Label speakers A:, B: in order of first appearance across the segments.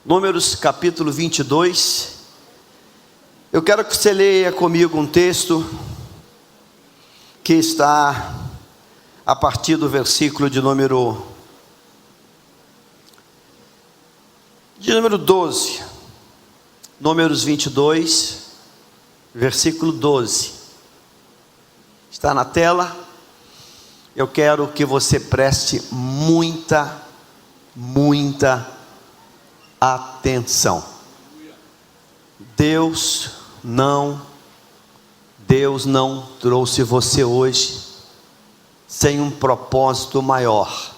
A: Números capítulo 22. Eu quero que você leia comigo um texto que está a partir do versículo de número 12. Números 22, versículo 12. Está na tela. Eu quero que você preste muita atenção. Deus não trouxe você hoje sem um propósito maior.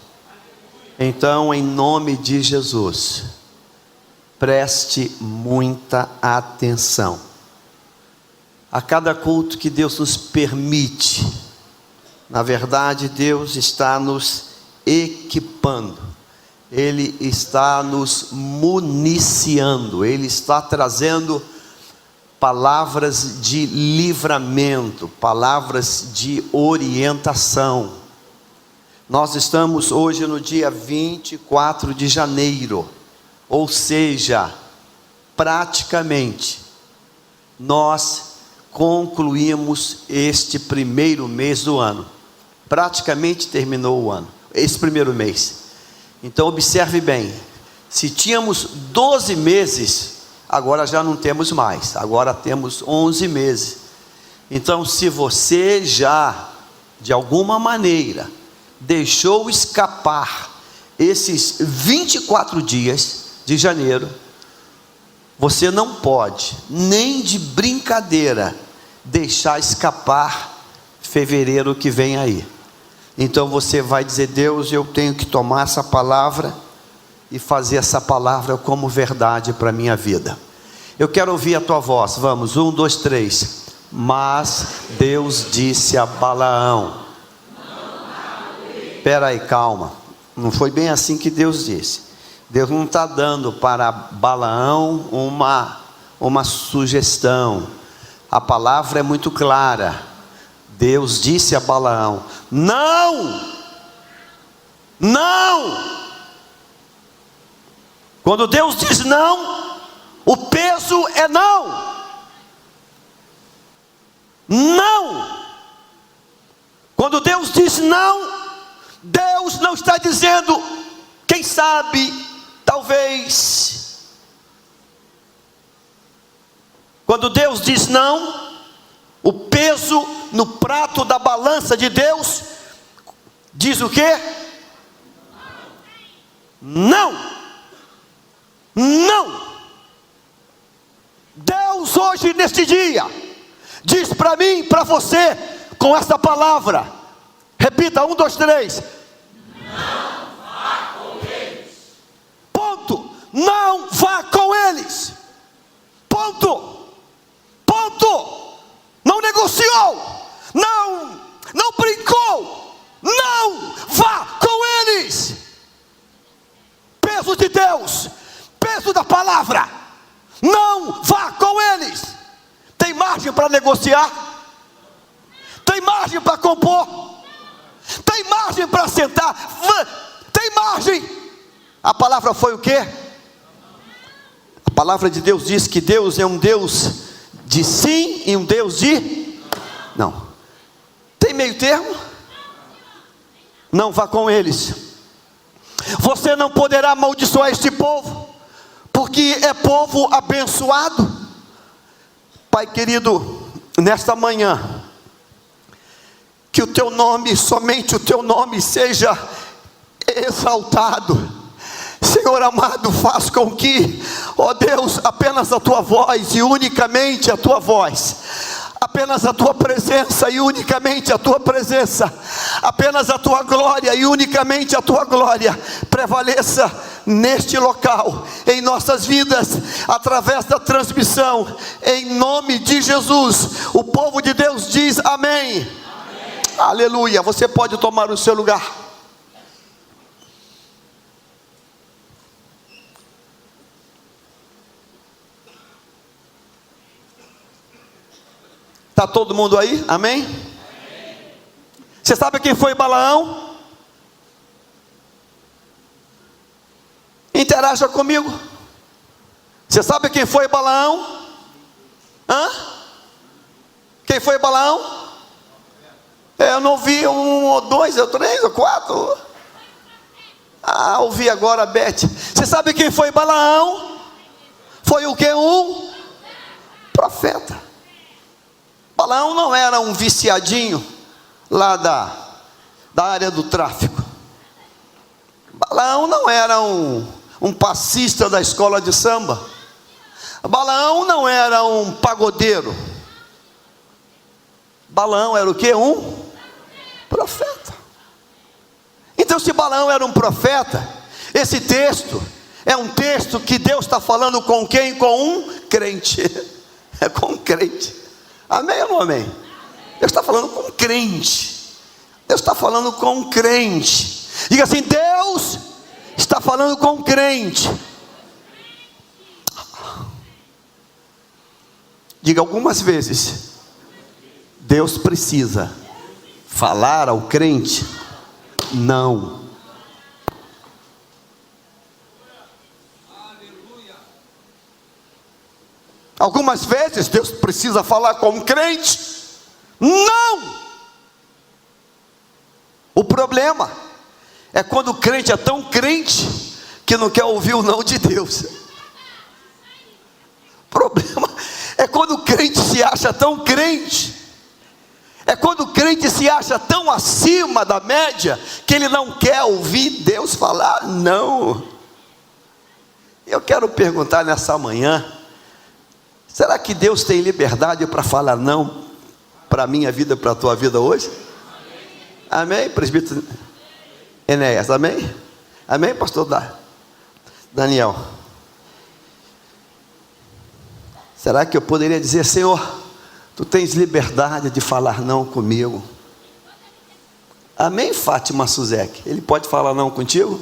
A: Então, em nome de Jesus, preste muita atenção. A cada culto que Deus nos permite, na verdade, Deus está nos equipando, Ele está nos municiando, Ele está trazendo palavras de livramento, palavras de orientação. Nós estamos hoje no dia 24 de janeiro, ou seja, praticamente, nós concluímos este primeiro mês do ano. Praticamente terminou o ano, esse primeiro mês. Então observe bem, se tínhamos 12 meses, agora já não temos mais, agora temos 11 meses. Então, se você já, de alguma maneira, deixou escapar esses 24 dias de janeiro, você não pode, nem de brincadeira, deixar escapar fevereiro que vem aí. Então você vai dizer: Deus, eu tenho que tomar essa palavra e fazer essa palavra como verdade para a minha vida. Eu quero ouvir a tua voz. Vamos, 1, 2, 3. Mas Deus disse a Balaão. Espera aí, calma. Não foi bem assim que Deus disse. Deus não está dando para Balaão uma sugestão. A palavra é muito clara. Deus disse a Balaão: não! Quando Deus diz não, o peso é não. Não! Quando Deus diz não, Deus não está dizendo quem sabe, talvez. Quando Deus diz não, o peso no prato da balança de Deus diz o quê? Não. Deus hoje neste dia diz para mim e para você com esta palavra. Repita, 1, 2, 3.
B: Não vá com eles.
A: Ponto. Não vá com eles. Ponto. Não negociou, não brincou, não vá com eles. Peso de Deus, peso da palavra, não vá com eles. Tem margem para negociar? Tem margem para compor? Tem margem para sentar? Tem margem? A palavra foi o quê? A palavra de Deus diz que Deus é um Deus de sim e um Deus de não. Tem meio termo? Não vá com eles. Você não poderá amaldiçoar este povo, porque é povo abençoado. Pai querido, nesta manhã, que o teu nome, somente o teu nome seja exaltado. Senhor amado, faz com que, ó Deus, apenas a tua voz e unicamente a tua voz, apenas a tua presença e unicamente a tua presença, apenas a tua glória e unicamente a tua glória prevaleça neste local, em nossas vidas, através da transmissão, em nome de Jesus. O povo de Deus diz amém. Amém. Aleluia. Você pode tomar o seu lugar. Está todo mundo aí? Amém? Amém? Você sabe quem foi Balaão? Interaja comigo. Você sabe quem foi Balaão? Quem foi Balaão? Eu não vi 1 ou 2 ou 3 ou 4. Ouvi agora a Beth. Você sabe quem foi Balaão? Foi o que? Um profeta. Balaão não era um viciadinho lá da área do tráfico. Balaão não era um passista da escola de samba. Balaão não era um pagodeiro. Balaão era o que? Um profeta. Então, se Balaão era um profeta, esse texto é um texto que Deus está falando com quem? Com um crente. É com um crente. Amém ou não amém? Deus está falando com um crente. Deus está falando com um crente. Diga assim: Deus está falando com um crente. Diga algumas vezes: Deus precisa falar ao crente não. Algumas vezes Deus precisa falar com um crente não. O problema é quando o crente é tão crente que não quer ouvir o não de Deus. O problema é quando o crente se acha tão crente, é quando o crente se acha tão acima da média, que ele não quer ouvir Deus falar não. Eu quero perguntar nessa manhã: será que Deus tem liberdade para falar não para a minha vida, para a tua vida hoje? Amém, presbítero Enéas? Amém? Amém, pastor Daniel? Será que eu poderia dizer: Senhor, tu tens liberdade de falar não comigo? Amém, Fátima Suzek? Ele pode falar não contigo?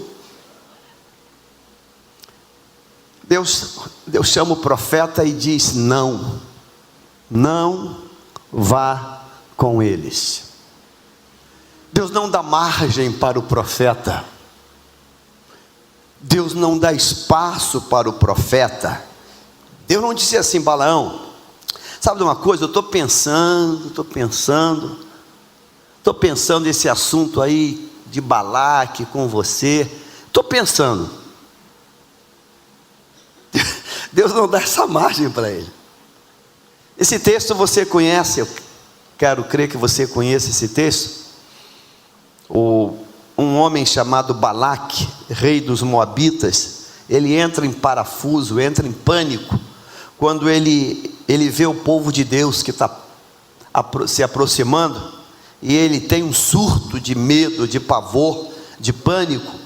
A: Deus chama o profeta e diz: não vá com eles. Deus não dá margem para o profeta. Deus não dá espaço para o profeta. Deus não disse assim: Balaão, sabe de uma coisa, eu estou pensando esse assunto aí de Balaque com você, estou pensando. Deus não dá essa margem para ele. Esse texto você conhece, eu quero crer que você conheça esse texto. Um homem chamado Balaque, rei dos Moabitas, ele entra em parafuso, entra em pânico, quando ele vê o povo de Deus que está se aproximando, e ele tem um surto de medo, de pavor, de pânico,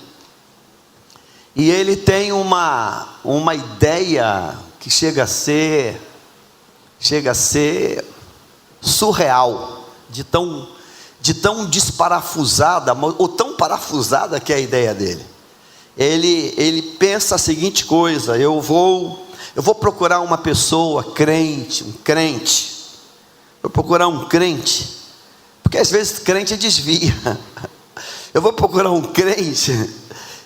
A: e ele tem uma ideia que chega a ser surreal, de tão desparafusada, ou tão parafusada que é a ideia dele. Ele pensa a seguinte coisa: eu vou procurar uma pessoa crente, vou procurar um crente, porque às vezes crente desvia. Eu vou procurar um crente,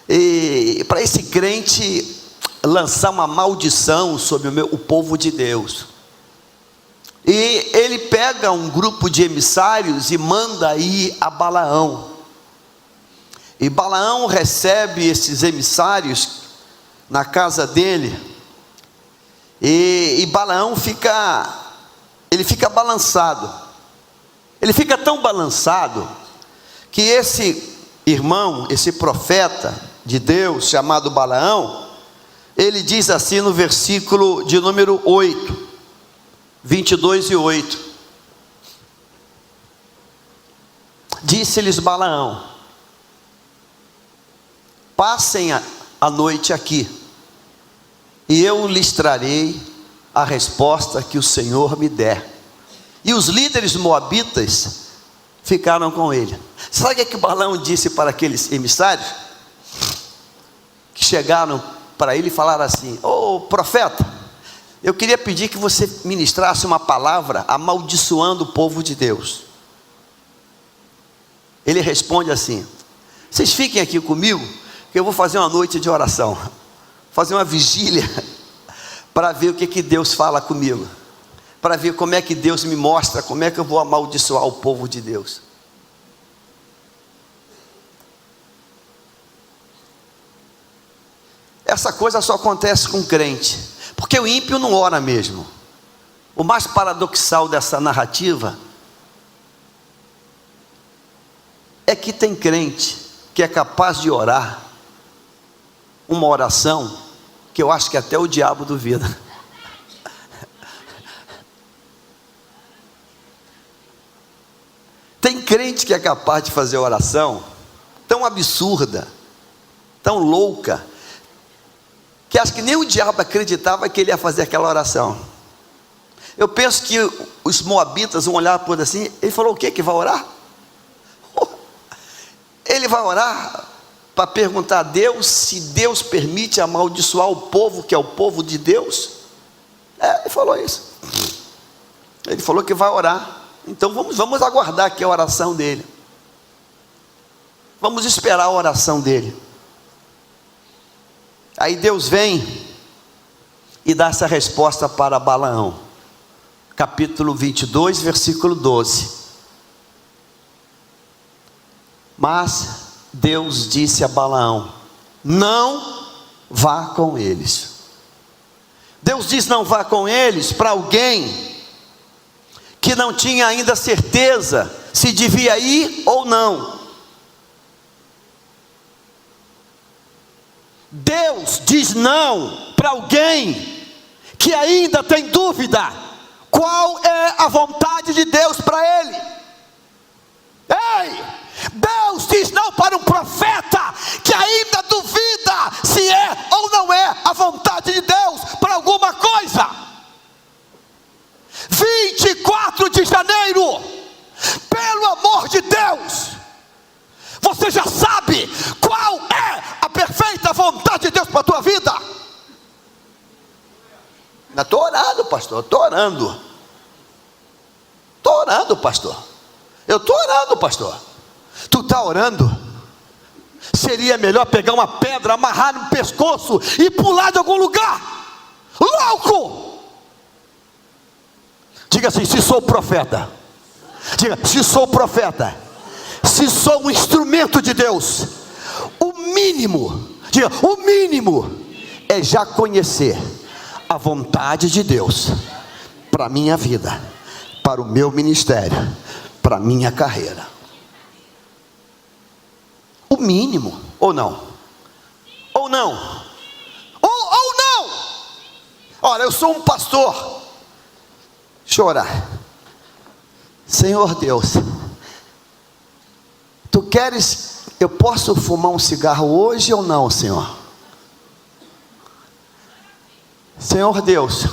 A: e para esse crente lançar uma maldição sobre o povo de Deus. E ele pega um grupo de emissários e manda ir a Balaão. E Balaão recebe esses emissários na casa dele. E Balaão fica balançado. Ele fica tão balançado que esse irmão, esse profeta de Deus chamado Balaão, ele diz assim no versículo de número 8, 22 e 8: disse-lhes Balaão: passem a noite aqui, e eu lhes trarei a resposta que o Senhor me der. E os líderes moabitas ficaram com ele. Sabe o que Balaão disse para aqueles emissários que chegaram para ele e falaram assim: ô profeta, eu queria pedir que você ministrasse uma palavra amaldiçoando o povo de Deus. Ele responde assim: vocês fiquem aqui comigo, que eu vou fazer uma noite de oração, fazer uma vigília, para ver o que Deus fala comigo, para ver como é que Deus me mostra, como é que eu vou amaldiçoar o povo de Deus. Essa coisa só acontece com crente, porque o ímpio não ora mesmo. O mais paradoxal dessa narrativa é que tem crente que é capaz de orar uma oração que eu acho que até o diabo duvida. Tem crente que é capaz de fazer oração tão absurda, tão louca, que acho que nem o diabo acreditava que ele ia fazer aquela oração. Eu penso que os moabitas vão olhar por assim, ele falou o quê? Que vai orar? Ele vai orar para perguntar a Deus se Deus permite amaldiçoar o povo, que é o povo de Deus? Ele falou isso. Ele falou que vai orar. Então vamos aguardar aqui a oração dele. Vamos esperar a oração dele. Aí Deus vem e dá essa resposta para Balaão. Capítulo 22, versículo 12. Mas Deus disse a Balaão: não vá com eles. Deus diz não vá com eles para alguém que não tinha ainda certeza se devia ir ou não. Deus diz não para alguém que ainda tem dúvida qual é a vontade de Deus para ele. Ei, Deus diz não para um profeta que ainda duvida se é ou não é a vontade de Deus para alguma coisa. 24 de janeiro, pelo amor de Deus, você já sabe qual é a perfeita vontade de Deus para a tua vida? Estou orando, pastor, estou orando. Estou orando, pastor. Eu estou orando, pastor. Tu está orando? Seria melhor pegar uma pedra, amarrar no pescoço e pular de algum lugar. Louco! Diga assim: se sou profeta. Diga: se sou profeta. Se sou um instrumento de Deus, o mínimo, diga, o mínimo é já conhecer a vontade de Deus para a minha vida, para o meu ministério, para a minha carreira. O mínimo, ou não? Ou não? Ou não? Olha, eu sou um pastor. Deixa eu orar. Senhor Deus, tu queres, eu posso fumar um cigarro hoje ou não, Senhor? Senhor Deus,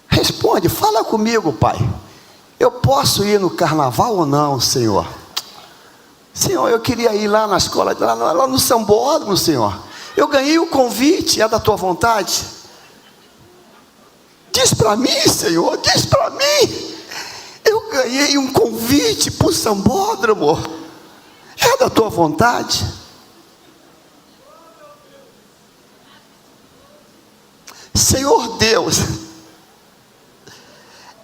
A: responde, fala comigo, Pai. Eu posso ir no carnaval ou não, Senhor? Senhor, eu queria ir lá na escola, lá no Sambódromo, Senhor. Eu ganhei o convite, é da tua vontade? Diz para mim, Senhor, diz para mim. Eu ganhei um convite para o Sambódromo, é da tua vontade? Senhor Deus,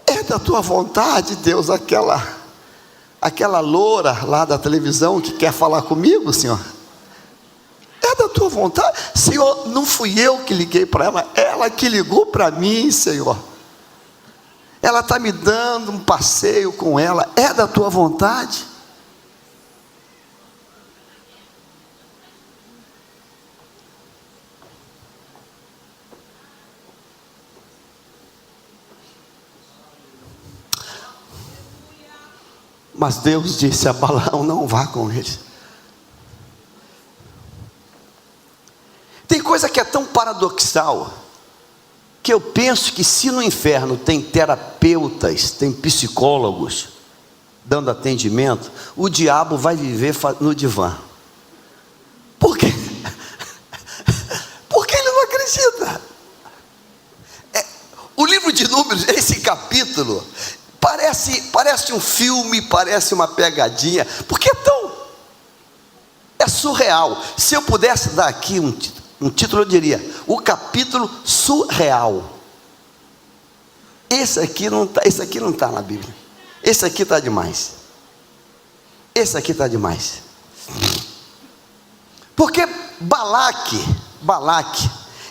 A: é da tua vontade, Deus, aquela loura lá da televisão que quer falar comigo, Senhor? É da tua vontade? Senhor, não fui eu que liguei para ela que ligou para mim, Senhor. Ela está me dando um passeio com ela, é da tua vontade? Mas Deus disse a Balaão: não vá com eles. Tem coisa que é tão paradoxal, que eu penso que se no inferno tem terapeutas, tem psicólogos dando atendimento, o diabo vai viver no divã. Por quê? Porque ele não acredita. O livro de Números, esse capítulo, parece um filme, parece uma pegadinha, porque é surreal. Se eu pudesse dar aqui Um título eu diria, o capítulo surreal. Esse aqui não está na Bíblia. Esse aqui está demais. Esse aqui está demais. Porque Balaque,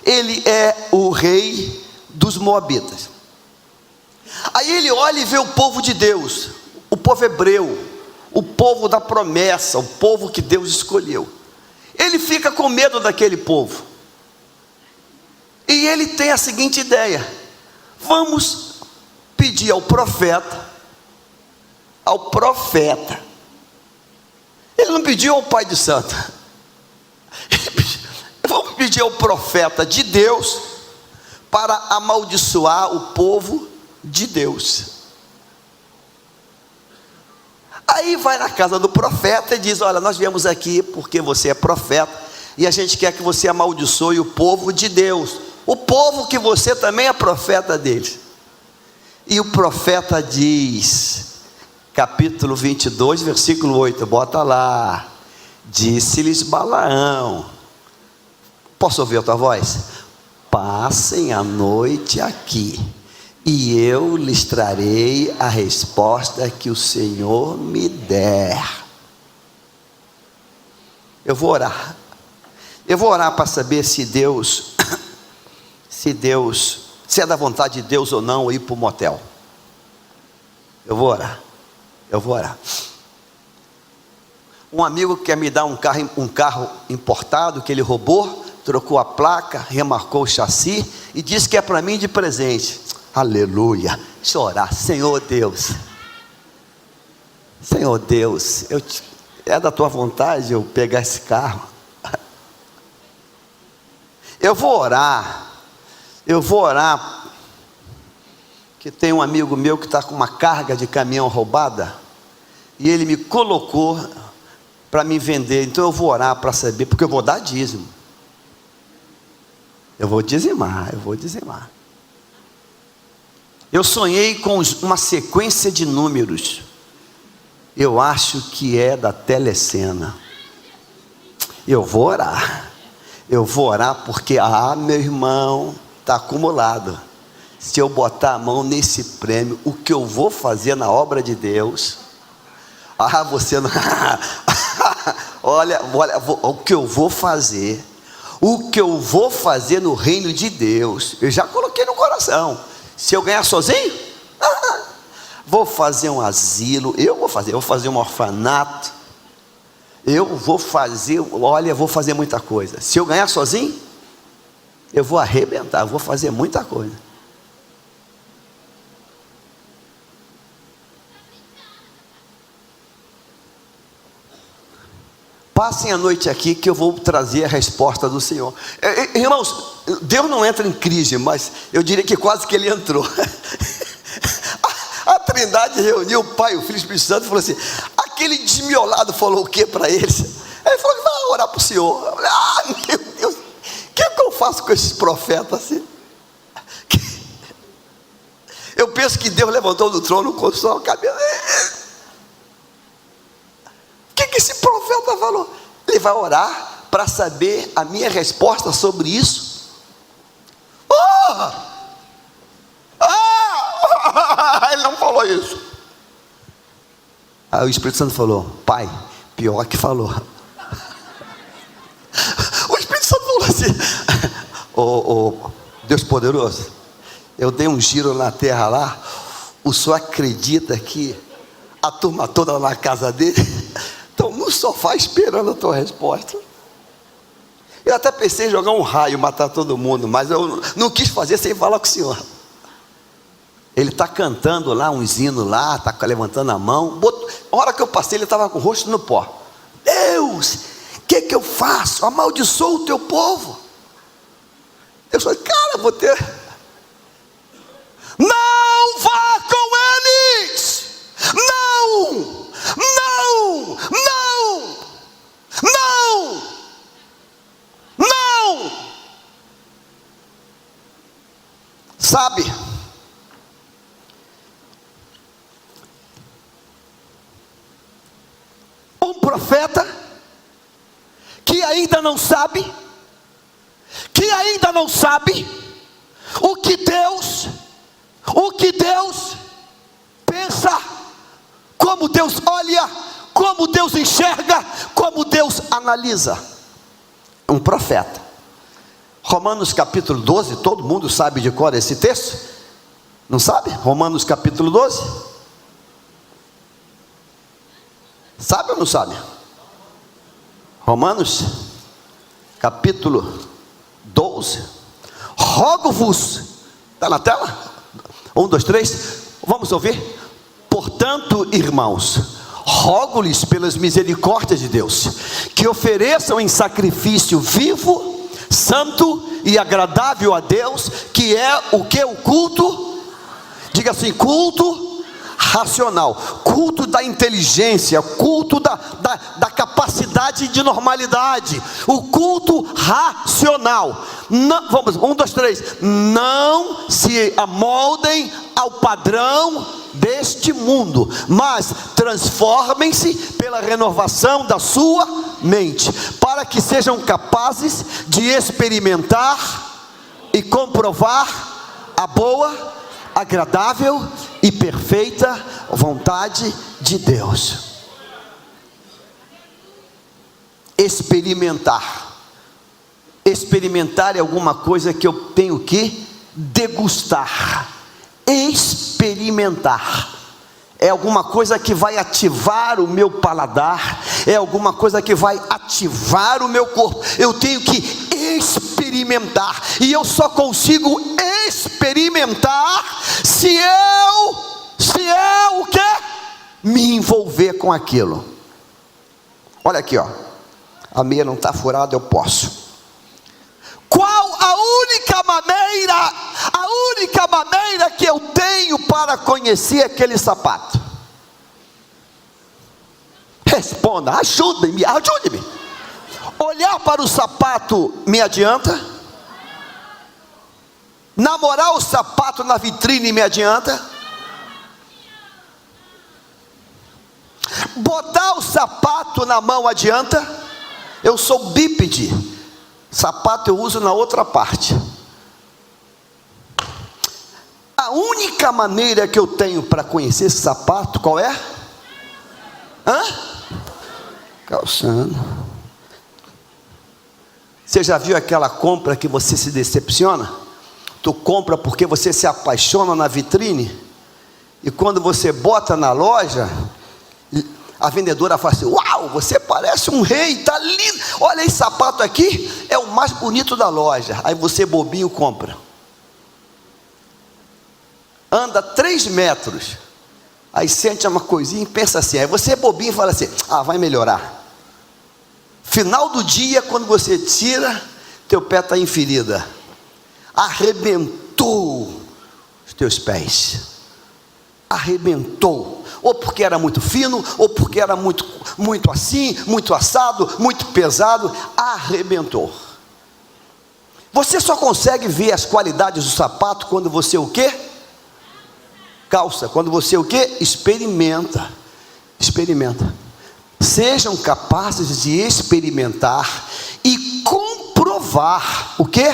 A: ele é o rei dos Moabitas. Aí ele olha e vê o povo de Deus, o povo hebreu, o povo da promessa, o povo que Deus escolheu. Ele fica com medo daquele povo. E ele tem a seguinte ideia: vamos pedir ao profeta. Ele não pediu ao pai de santo. Vamos pedir ao profeta de Deus para amaldiçoar o povo de Deus. Aí vai na casa do profeta e diz: olha, nós viemos aqui porque você é profeta e a gente quer que você amaldiçoe o povo de Deus, o povo que você também é profeta deles. E o profeta diz, capítulo 22, versículo 8, bota lá: disse-lhes Balaão, posso ouvir a tua voz? Passem a noite aqui, e eu lhes trarei a resposta que o Senhor me der. Eu vou orar para saber se é da vontade de Deus ou não ir para o motel. Eu vou orar. Um amigo quer me dar um carro importado que ele roubou, trocou a placa, remarcou o chassi e disse que é para mim de presente. Aleluia. Deixa eu orar. Senhor Deus, é da tua vontade eu pegar esse carro? Eu vou orar, que tem um amigo meu que está com uma carga de caminhão roubada, e ele me colocou para me vender. Então eu vou orar para saber, porque eu vou dar dízimo, eu vou dizimar. Eu sonhei com uma sequência de números, eu acho que é da telecena. Eu vou orar porque, meu irmão, está acumulado. Se eu botar a mão nesse prêmio, o que eu vou fazer na obra de Deus, você não, olha, o que eu vou fazer no reino de Deus, eu já coloquei no coração. Se eu ganhar sozinho, vou fazer um asilo, eu vou fazer um orfanato, vou fazer muita coisa. Se eu ganhar sozinho, eu vou arrebentar, vou fazer muita coisa. Passem a noite aqui que eu vou trazer a resposta do Senhor. Irmãos, Deus não entra em crise, mas eu diria que quase que ele entrou. A Trindade reuniu o Pai, o Filho e o Espírito Santo e falou assim: aquele desmiolado falou o que para eles? Ele falou que vai orar para o Senhor. Eu falei: meu Deus, o que eu faço com esses profetas assim? Eu penso que Deus levantou do trono, coçou a cabeça. O que esse profeta falou? Ele vai orar para saber a minha resposta sobre isso. Ele não falou isso. Aí o Espírito Santo falou: pai, pior que falou. O Espírito Santo falou assim: Deus poderoso, eu dei um giro na terra lá, o senhor acredita que a turma toda na casa dele estão no sofá esperando a tua resposta? Eu até pensei em jogar um raio, matar todo mundo, mas eu não quis fazer sem falar com o senhor. Ele está cantando lá uns hinos lá, está levantando a mão. A hora que eu passei, ele estava com o rosto no pó. Deus, o que eu faço? Amaldiçoo o teu povo. Eu falei: cara, vou ter... Não vá com eles. Não. Sabe, um profeta que ainda não sabe e ainda não sabe o que Deus pensa, como Deus olha, como Deus enxerga, como Deus analisa. Um profeta. Romanos capítulo 12, todo mundo sabe de cor esse texto? Não sabe? Romanos capítulo 12. Sabe ou não sabe? Romanos capítulo 12. Rogo-vos, está na tela? 1, 2, 3, vamos ouvir? Portanto, irmãos, rogo-lhes pelas misericórdias de Deus, que ofereçam em sacrifício vivo, santo e agradável a Deus, que é o que? O culto, diga assim, culto racional, culto da inteligência, culto da capacidade de normalidade, o culto racional. Não, vamos, 1, 2, 3, não se amoldem ao padrão deste mundo, mas transformem-se pela renovação da sua mente, para que sejam capazes de experimentar e comprovar a boa, agradável e perfeita vontade de Deus. Experimentar é alguma coisa que eu tenho que degustar. Experimentar é alguma coisa que vai ativar o meu paladar, é alguma coisa que vai ativar o meu corpo. Eu tenho que experimentar, e eu só consigo experimentar se eu o quê? Me envolver com aquilo. Olha aqui, ó, a meia não está furada, eu posso. Qual a única maneira que eu tenho para conhecer aquele sapato? Responda, ajude-me. Olhar para o sapato me adianta? Namorar o sapato na vitrine me adianta? Botar o sapato na mão adianta? Eu sou bípede, sapato eu uso na outra parte. A única maneira que eu tenho para conhecer esse sapato, qual é? Calçando. Você já viu aquela compra que você se decepciona? Tu compra porque você se apaixona na vitrine, e quando você bota na loja, a vendedora fala assim: uau, você parece um rei, está lindo, olha esse sapato aqui, é o mais bonito da loja. Aí você bobinho compra, anda 3 metros, aí sente uma coisinha e pensa assim, aí você bobinho fala assim: vai melhorar. Final do dia, quando você tira, teu pé está em ferida, arrebentou os teus pés, arrebentou, ou porque era muito fino, ou porque era muito assim, muito assado, muito pesado, arrebentou. Você só consegue ver as qualidades do sapato quando você o quê? Calça. Quando você o quê? Experimenta. Sejam capazes de experimentar e comprovar o quê?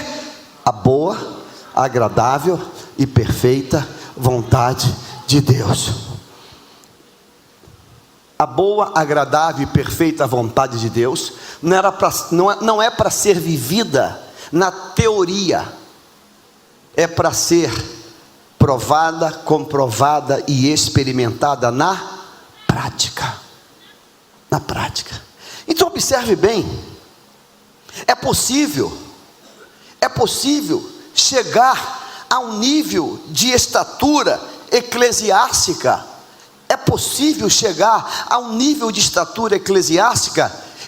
A: A boa, agradável e perfeita vontade de Deus. A boa, agradável e perfeita vontade de Deus não é para ser vivida na teoria, é para ser provada, comprovada e experimentada na prática. Na prática. Então observe bem, é possível chegar a um nível de estatura eclesiástica,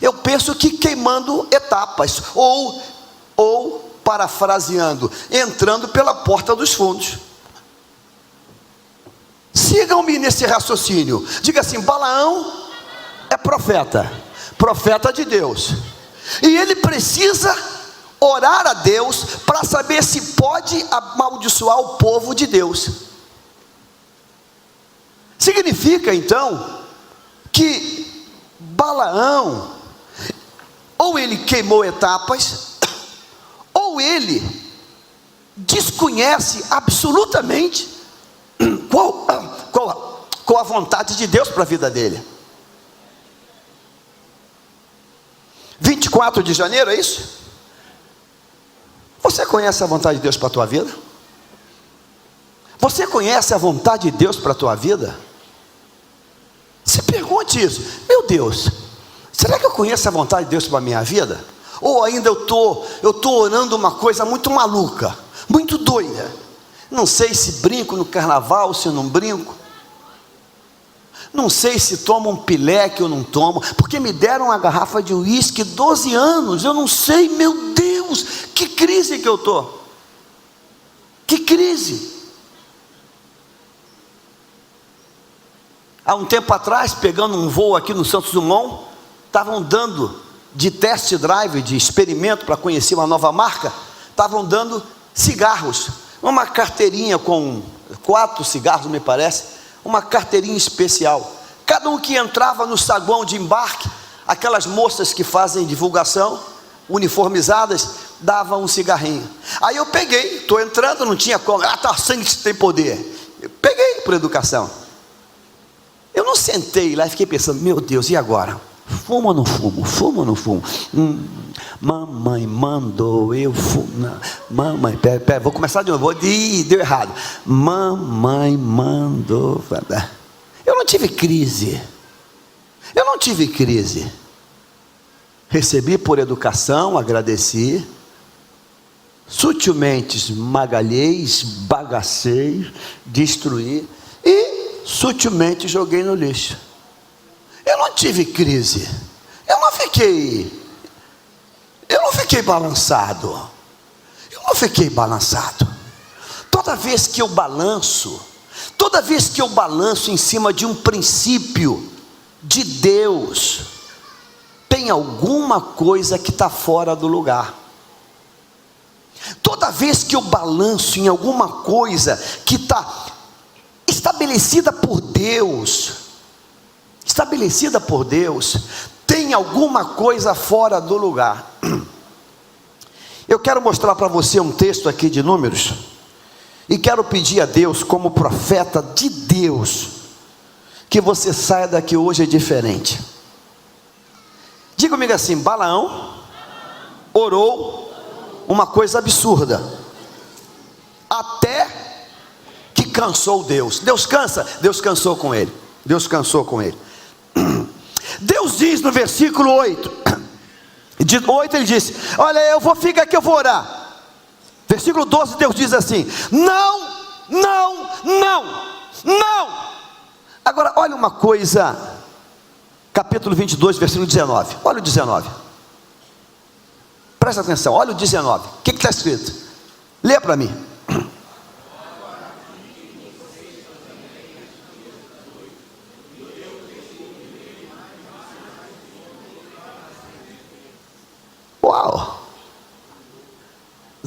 A: eu penso que queimando etapas, ou parafraseando, entrando pela porta dos fundos. Sigam-me nesse raciocínio, diga assim: Balaão é profeta de Deus, e ele precisa orar a Deus para saber se pode amaldiçoar o povo de Deus. Significa então que Balaão, ou ele queimou etapas, ou ou ele desconhece absolutamente qual a vontade de Deus para a vida dele. 24 de janeiro, é isso? Você conhece a vontade de Deus para a tua vida? Você conhece a vontade de Deus para a tua vida? Se pergunte isso. Meu Deus, será que eu conheço a vontade de Deus para a minha vida? Ou ainda eu tô orando uma coisa muito maluca, muito doida. Não sei se brinco no carnaval, se não brinco. Não sei se tomo um pileque ou não tomo, porque me deram uma garrafa de uísque 12 anos, eu não sei, meu Deus, que crise que eu estou. Que crise. Há um tempo atrás, pegando um voo aqui no Santos Dumont, estavam dando de test drive, de experimento para conhecer uma nova marca, estavam dando cigarros, uma carteirinha com 4 cigarros, me parece, uma carteirinha especial. Cada um que entrava no saguão de embarque, aquelas moças que fazem divulgação, uniformizadas, davam um cigarrinho. Aí eu peguei, estou entrando, não tinha como, tá, sangue tem poder. Eu peguei por educação. Eu não sentei lá e fiquei pensando, meu Deus, e agora? Fumo ou não fumo? Fumo ou não fumo? Mamãe mandou eu fumar. Mamãe, pera, vou começar de novo. Deu errado. Mamãe mandou. Eu não tive crise. Recebi por educação, agradeci. Sutilmente esmagalhei, esbagacei, destruí e sutilmente joguei no lixo. Eu não tive crise. Eu não fiquei balançado. Toda vez que eu balanço em cima de um princípio de Deus, tem alguma coisa que está fora do lugar. Toda vez que eu balanço em alguma coisa que está estabelecida por Deus, tem alguma coisa fora do lugar. Eu quero mostrar para você um texto aqui de Números, e quero pedir a Deus, como profeta de Deus, que você saia daqui hoje diferente. Diga comigo assim: Balaão orou uma coisa absurda, até que cansou Deus. Deus cansa? Deus cansou com ele. Deus diz no versículo 8, ele disse: olha, eu vou ficar aqui, eu vou orar. Versículo 12, Deus diz assim: não. Agora, olha uma coisa, capítulo 22, versículo 19, olha o 19, presta atenção, olha o 19, o que está escrito? Lê para mim. Uau!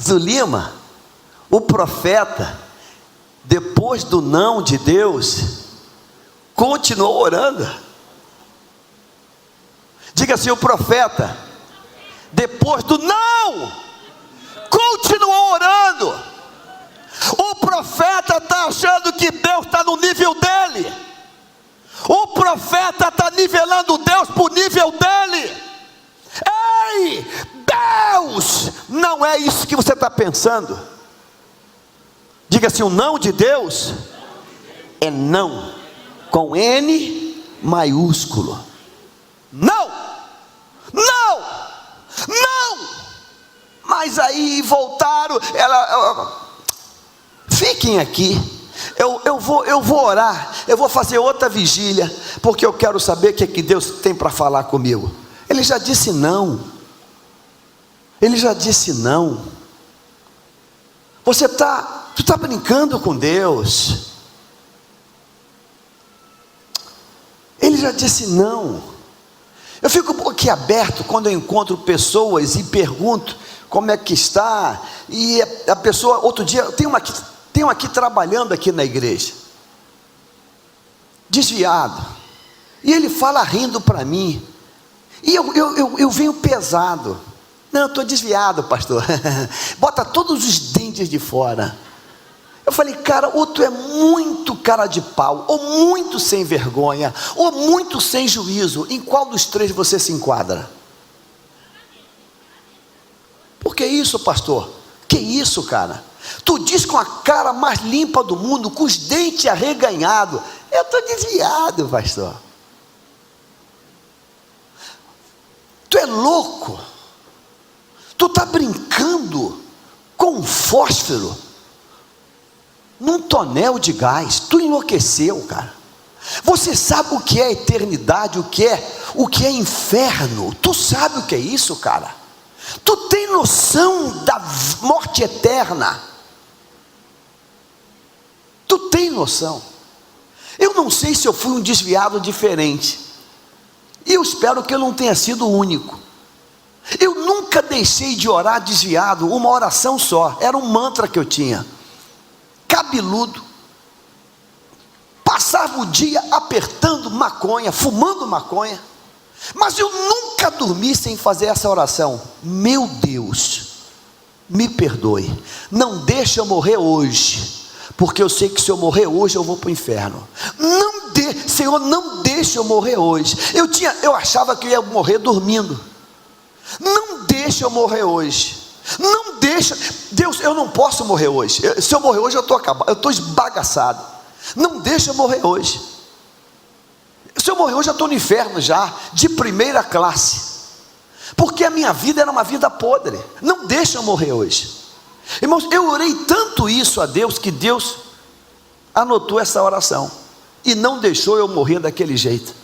A: Zulima, o profeta, depois do não de Deus, continuou orando. Diga assim: o profeta, depois do não, continuou orando. O profeta está achando que Deus está no nível dele. O profeta está nivelando Deus para o nível dele. Ei, Deus, não é isso que você está pensando. Diga assim: o não de Deus é não, com N maiúsculo. Não. Mas aí voltaram, fiquem aqui, eu vou orar, eu vou fazer outra vigília, porque eu quero saber o que é que Deus tem para falar comigo. Ele já disse não. Tu está brincando com Deus. Ele já disse não. Eu fico boquiaberto quando eu encontro pessoas e pergunto como é que está, e a pessoa, outro dia, tem um aqui trabalhando aqui na igreja, desviado, e ele fala rindo para mim, e eu venho pesado. Não, eu estou desviado, pastor. Bota todos os dentes de fora. Eu falei, cara, ou tu é muito cara de pau, ou muito sem vergonha, ou muito sem juízo. Em qual dos três você se enquadra? Por que isso, pastor? Que isso, cara? Tu diz com a cara mais limpa do mundo, com os dentes arreganhados. Eu estou desviado, pastor. Tu é louco. Tu está brincando com um fósforo num tonel de gás. Tu enlouqueceu, cara. Você sabe o que é eternidade, o que é inferno? Tu sabe o que é isso, cara? Tu tem noção da morte eterna? Tu tem noção? Eu não sei se eu fui um desviado diferente, e eu espero que eu não tenha sido o único. Eu nunca deixei de orar desviado, uma oração só, era um mantra que eu tinha, cabeludo, passava o dia apertando maconha, fumando maconha, mas eu nunca dormi sem fazer essa oração. Meu Deus, me perdoe, não deixa eu morrer hoje, porque eu sei que se eu morrer hoje eu vou para o inferno. Senhor, não deixa eu morrer hoje. Eu achava que eu ia morrer dormindo. Não deixa eu morrer hoje. Não deixa, Deus, eu não posso morrer hoje. Se eu morrer hoje eu estou acabado, eu estou esbagaçado. Não deixa eu morrer hoje. Se eu morrer hoje eu estou no inferno já, de primeira classe, porque a minha vida era uma vida podre. Não deixa eu morrer hoje. Irmãos, eu orei tanto isso a Deus, que Deus anotou essa oração e não deixou eu morrer daquele jeito.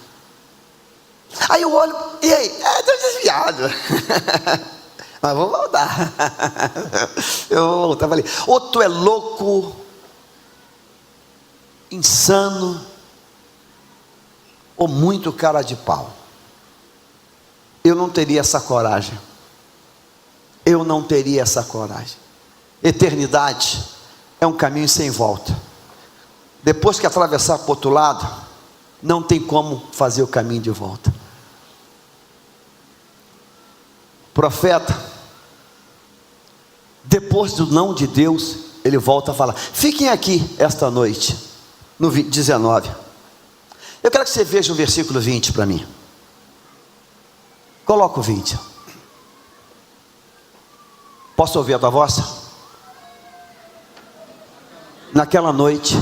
A: Aí eu olho, e aí? Estou desviado. Mas vou voltar. Eu vou voltar. Falei, ou tu é louco, insano, ou muito cara de pau. Eu não teria essa coragem. Eu não teria essa coragem. Eternidade é um caminho sem volta. Depois que atravessar para o outro lado, não tem como fazer o caminho de volta. Profeta, depois do não de Deus, ele volta a falar. Fiquem aqui esta noite, no 19. Eu quero que você veja o versículo 20 para mim. Coloca o 20. Posso ouvir a tua voz? Naquela noite,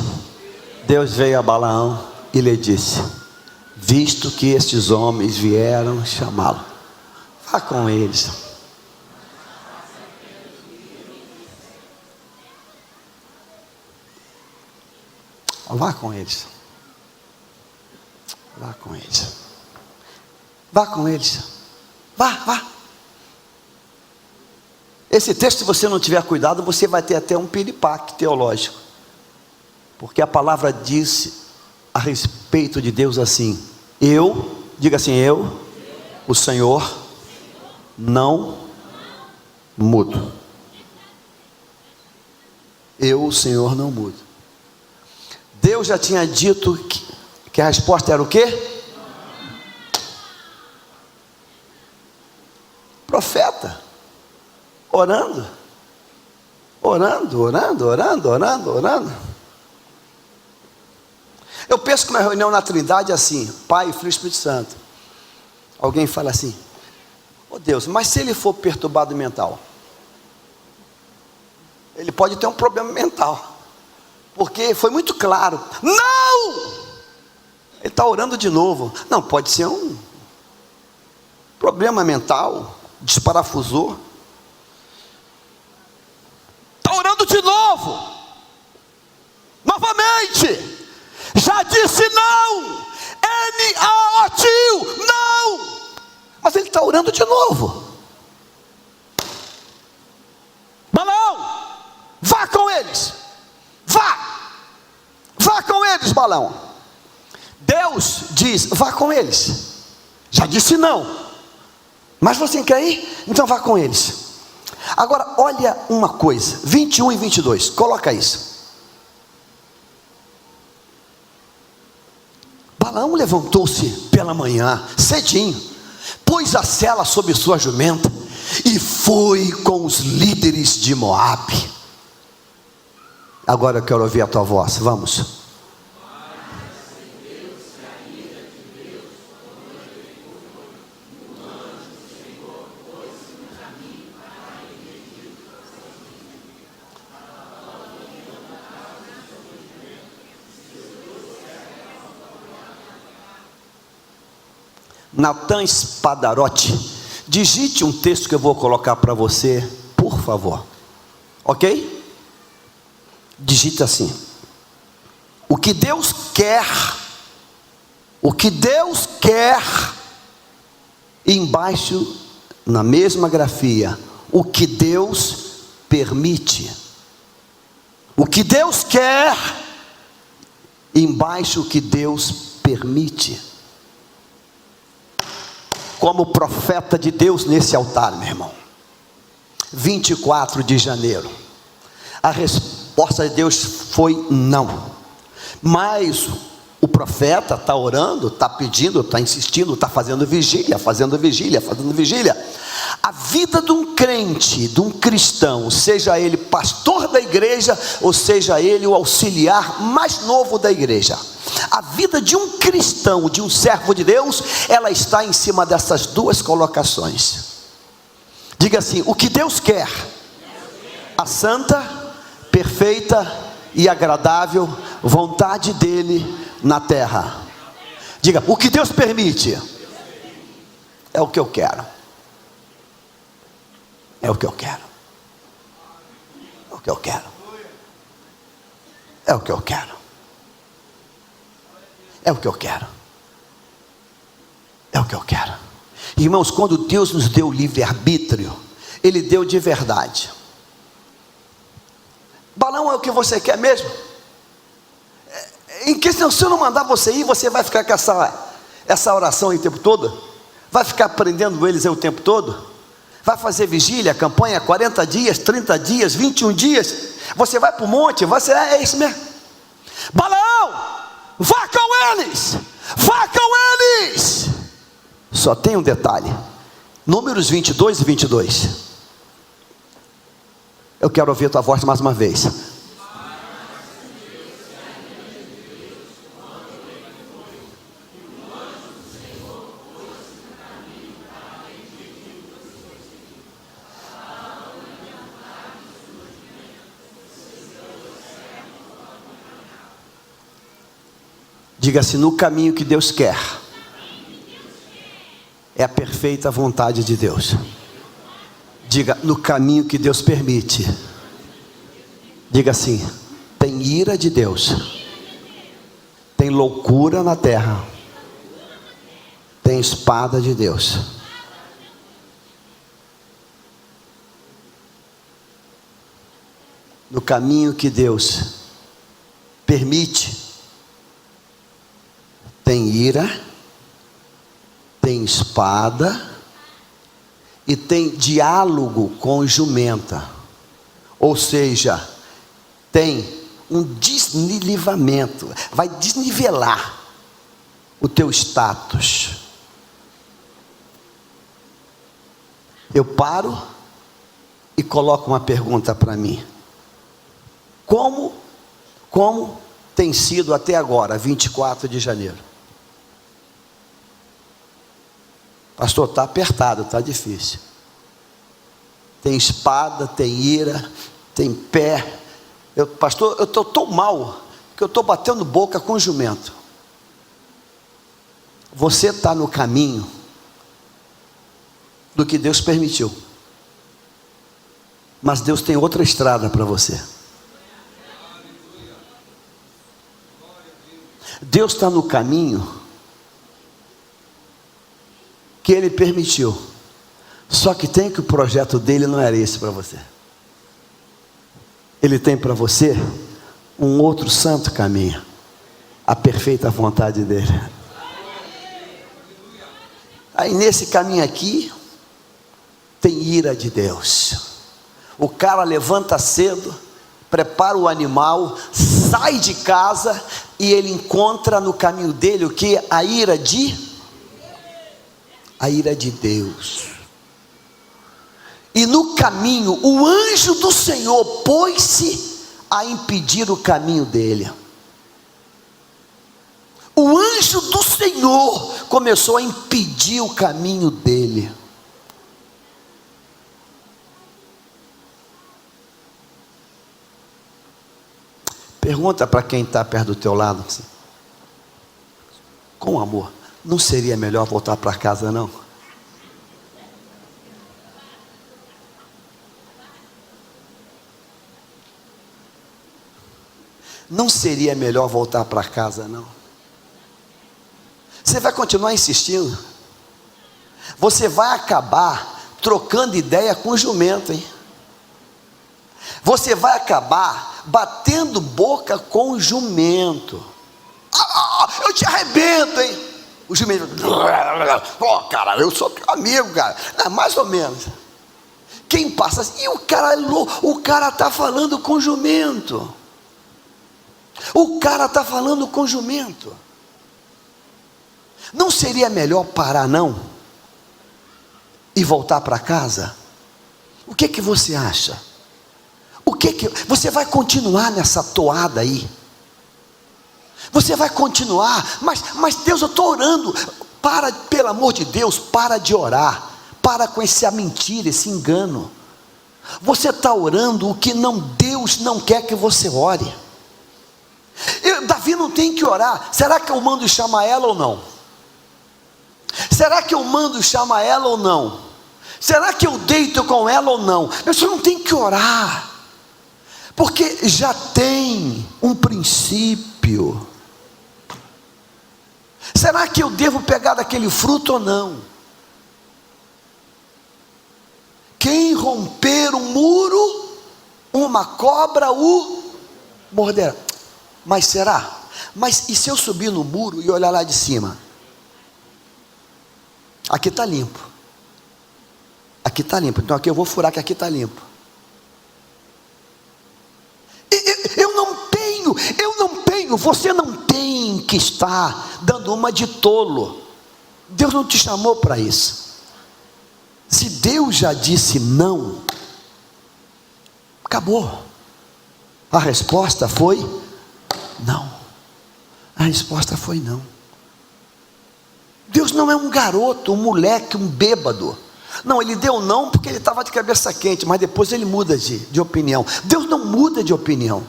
A: Deus veio a Balaão e lhe disse: visto que estes homens vieram chamá-lo, vá com eles. Vá com eles. Vá com eles. Vá com eles. Vá. Esse texto, se você não tiver cuidado, você vai ter até um piripaque teológico. Porque a palavra diz a respeito de Deus assim: diga assim, o Senhor, não mudo. Eu, o Senhor, não mudo. Deus já tinha dito que a resposta era o quê? Profeta, orando. Eu penso que uma reunião na Trindade é assim: Pai, Filho e Espírito Santo. Alguém fala assim: oh Deus, mas se ele for perturbado mental? Ele pode ter um problema mental, porque foi muito claro. Não! Ele está orando de novo. Não, pode ser um problema mental, desparafusou. Está orando de novo, novamente. Já disse não, N-A-O-T-I-O, não, mas ele está orando de novo. Balaão, vá com eles, vá com eles, Balaão. Deus diz, vá com eles. Já disse não, mas você quer ir? Então vá com eles. Agora olha uma coisa, 21 e 22, coloca isso. Balaão levantou-se pela manhã, cedinho, pôs a sela sobre sua jumenta e foi com os líderes de Moabe. Agora eu quero ouvir a tua voz, vamos. Natan Spadarotti, digite um texto que eu vou colocar para você, por favor, ok? Digite assim: o que Deus quer, e embaixo, na mesma grafia, o que Deus permite. O que Deus quer, e embaixo, o que Deus permite. Como profeta de Deus nesse altar, meu irmão, 24 de janeiro, a resposta de Deus foi não. Mas o profeta está orando, está pedindo, está insistindo, está fazendo vigília. A vida de um crente, de um cristão, seja ele pastor da igreja, ou seja ele o auxiliar mais novo da igreja, a vida de um cristão, de um servo de Deus, ela está em cima dessas duas colocações. Diga assim: o que Deus quer, a santa, perfeita e agradável vontade dele na terra. Diga: o que Deus permite, é o que eu quero. É o que eu quero. É o que eu quero. É o que eu quero. É o que eu quero. É o que eu quero. Irmãos, quando Deus nos deu o livre-arbítrio, Ele deu de verdade. Balão, é o que você quer mesmo? Em questão, se eu não mandar você ir, você vai ficar com essa oração aí o tempo todo? Vai ficar aprendendo eles aí o tempo todo? Vai fazer vigília, campanha, 40 dias, 30 dias, 21 dias? Você vai para o monte, é isso mesmo. Balão, vá com eles, vá com eles. Só tem um detalhe, Números 22 e 22. Eu quero ouvir a tua voz mais uma vez. Diga-se: no caminho que Deus quer, é a perfeita vontade de Deus. Diga: no caminho que Deus permite. Diga assim: tem ira de Deus, tem loucura na terra, tem espada de Deus. No caminho que Deus permite, tem ira, tem espada e tem diálogo com jumenta. Ou seja, tem um desnivelamento, vai desnivelar o teu status. Eu paro e coloco uma pergunta para mim: como tem sido até agora, 24 de janeiro? Pastor, está apertado, está difícil. Tem espada, tem ira, tem pé. Pastor, eu estou tão mal que eu estou batendo boca com o jumento. Você está no caminho do que Deus permitiu, mas Deus tem outra estrada para você. Deus está no caminho que Ele permitiu, só que tem que o projeto dele não era esse para você. Ele tem para você um outro santo caminho, a perfeita vontade dele. Aí nesse caminho aqui tem ira de Deus. O cara levanta cedo, prepara o animal, sai de casa e ele encontra no caminho dele o que? A ira de Deus. E no caminho, o anjo do Senhor pôs-se a impedir o caminho dele. O anjo do Senhor começou a impedir o caminho dele. Pergunta para quem está perto do teu lado, assim, com amor, não seria melhor voltar para casa não? Não seria melhor voltar para casa não? Você vai continuar insistindo, você vai acabar trocando ideia com o jumento, hein? Você vai acabar batendo boca com o jumento. Eu te arrebento, hein? O jumento, cara, eu sou teu amigo, cara. Não, mais ou menos. Quem passa assim, e o cara está falando com o jumento. O cara está falando com o jumento. Não seria melhor parar não? E voltar para casa? O que você acha? Você vai continuar nessa toada aí? Você vai continuar, mas Deus, eu estou orando. Para, pelo amor de Deus, para de orar. Para com essa mentira, esse engano. Você está orando o que Deus não quer que você ore. Davi não tem que orar. Será que eu mando chamar ela ou não? Será que eu mando chamar ela ou não? Será que eu deito com ela ou não? Você não tem que orar, porque já tem um princípio. Será que eu devo pegar daquele fruto ou não? Quem romper um muro, uma cobra o morderá. Mas será? Mas e se eu subir no muro e olhar lá de cima? Aqui está limpo. Aqui está limpo. Então aqui eu vou furar que aqui está limpo. Eu não tenho, você não tem que estar dando uma de tolo. Deus não te chamou para isso. Se Deus já disse não, acabou. A resposta foi não. A resposta foi não. Deus não é um garoto, um moleque, um bêbado. Não, ele deu não porque ele estava de cabeça quente, mas depois ele muda de opinião. Deus não muda de opinião.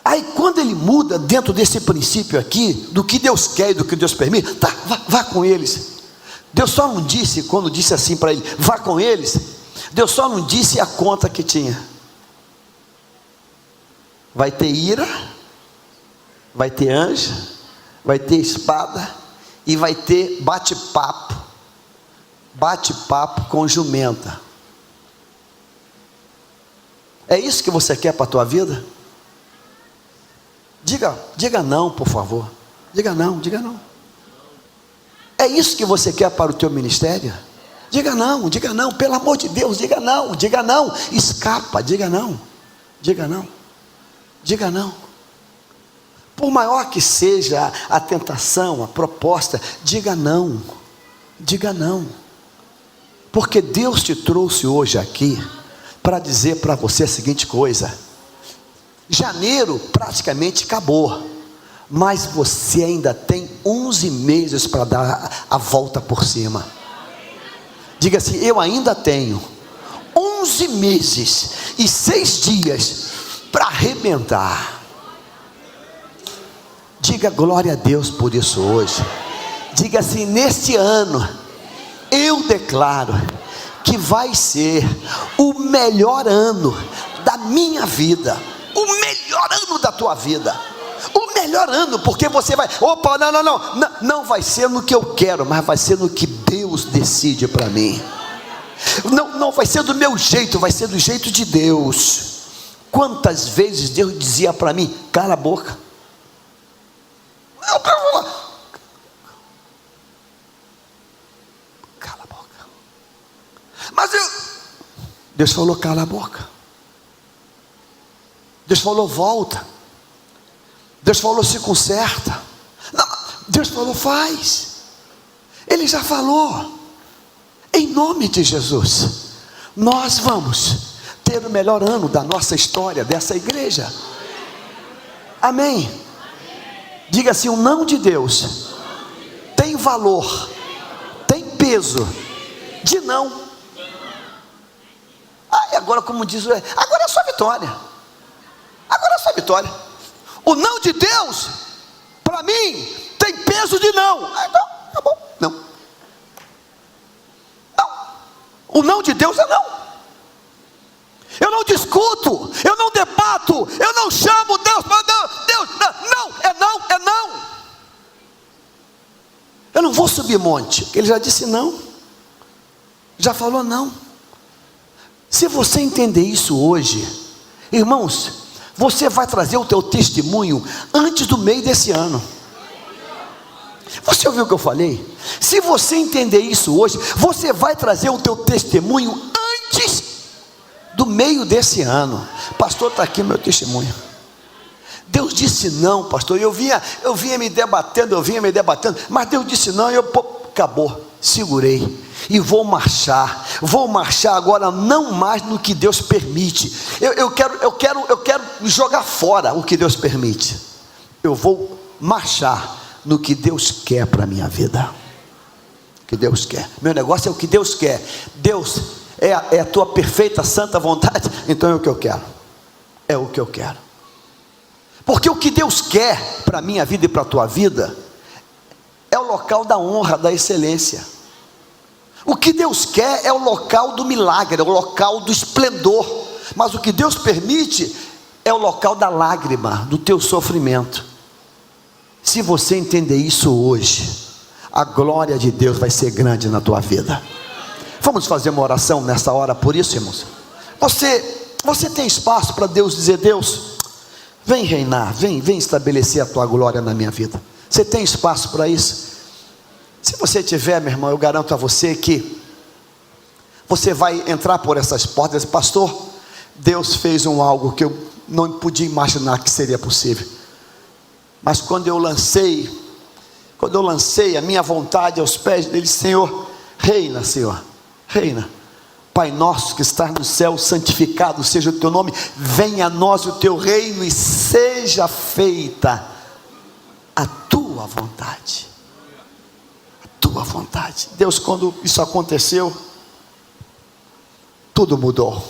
A: Aí quando ele muda dentro desse princípio aqui, do que Deus quer e do que Deus permite, tá, vá com eles. Deus só não disse, quando disse assim para ele, vá com eles, Deus só não disse a conta que tinha. Vai ter ira, vai ter anjo, vai ter espada e vai ter bate-papo com jumenta. É isso que você quer para a tua vida? Diga não, por favor. Diga não. É isso que você quer para o teu ministério? Diga não, pelo amor de Deus, diga não, escapa, diga não. Por maior que seja a tentação, a proposta, diga não, porque Deus te trouxe hoje aqui para dizer para você a seguinte coisa: janeiro praticamente acabou, mas você ainda tem 11 meses para dar a volta por cima. Diga assim: eu ainda tenho 11 meses e 6 dias para arrebentar. Diga glória a Deus por isso hoje. Diga assim: neste ano eu declaro que vai ser o melhor ano da minha vida, o melhor ano da tua vida, o melhor ano, porque você vai, não vai ser no que eu quero, mas vai ser no que Deus decide para mim. Não vai ser do meu jeito, vai ser do jeito de Deus. Quantas vezes Deus dizia para mim: cala a boca. Cala a boca. Mas Deus falou: cala a boca. Deus falou: volta. Deus falou: se conserta. Não, Deus falou: faz. Ele já falou. Em nome de Jesus, nós vamos ter o melhor ano da nossa história, dessa igreja. Amém? Diga assim: o não de Deus tem valor, tem peso de não. E agora, como diz, agora é só vitória. Agora é só vitória. O não de Deus, para mim, tem peso de não. Então, tá bom, não. Não. O não de Deus é não. Eu não discuto, eu não debato, eu não chamo Deus para Deus, não, é não, é não. Eu não vou subir monte. Ele já disse não. Já falou não. Se você entender isso hoje, irmãos, você vai trazer o teu testemunho antes do meio desse ano. Você ouviu o que eu falei? Se você entender isso hoje, você vai trazer o teu testemunho antes do meio desse ano. Pastor, está aqui meu testemunho. Deus disse não, pastor. Eu vinha me debatendo, mas Deus disse não, e acabou, segurei. E vou marchar agora, não mais no que Deus permite. Eu quero jogar fora o que Deus permite. Eu vou marchar no que Deus quer para a minha vida. O que Deus quer. Meu negócio é o que Deus quer. Deus é a tua perfeita santa vontade. Então é o que eu quero. É o que eu quero. Porque o que Deus quer para a minha vida e para a tua vida é o local da honra, da excelência. O que Deus quer é o local do milagre, é o local do esplendor. Mas o que Deus permite é o local da lágrima, do teu sofrimento. Se você entender isso hoje, a glória de Deus vai ser grande na tua vida. Vamos fazer uma oração nessa hora por isso, irmãos. Você tem espaço para Deus dizer: Deus, vem reinar, vem estabelecer a tua glória na minha vida. Você tem espaço para isso? Se você tiver, meu irmão, eu garanto a você que você vai entrar por essas portas e dizer: pastor, Deus fez algo que eu não podia imaginar que seria possível. Mas quando eu lancei a minha vontade aos pés dele, Senhor, reina, Senhor, reina. Pai nosso que estás no céu, santificado seja o teu nome, venha a nós o teu reino e seja feita a tua vontade. Tua vontade. Deus, quando isso aconteceu, tudo mudou.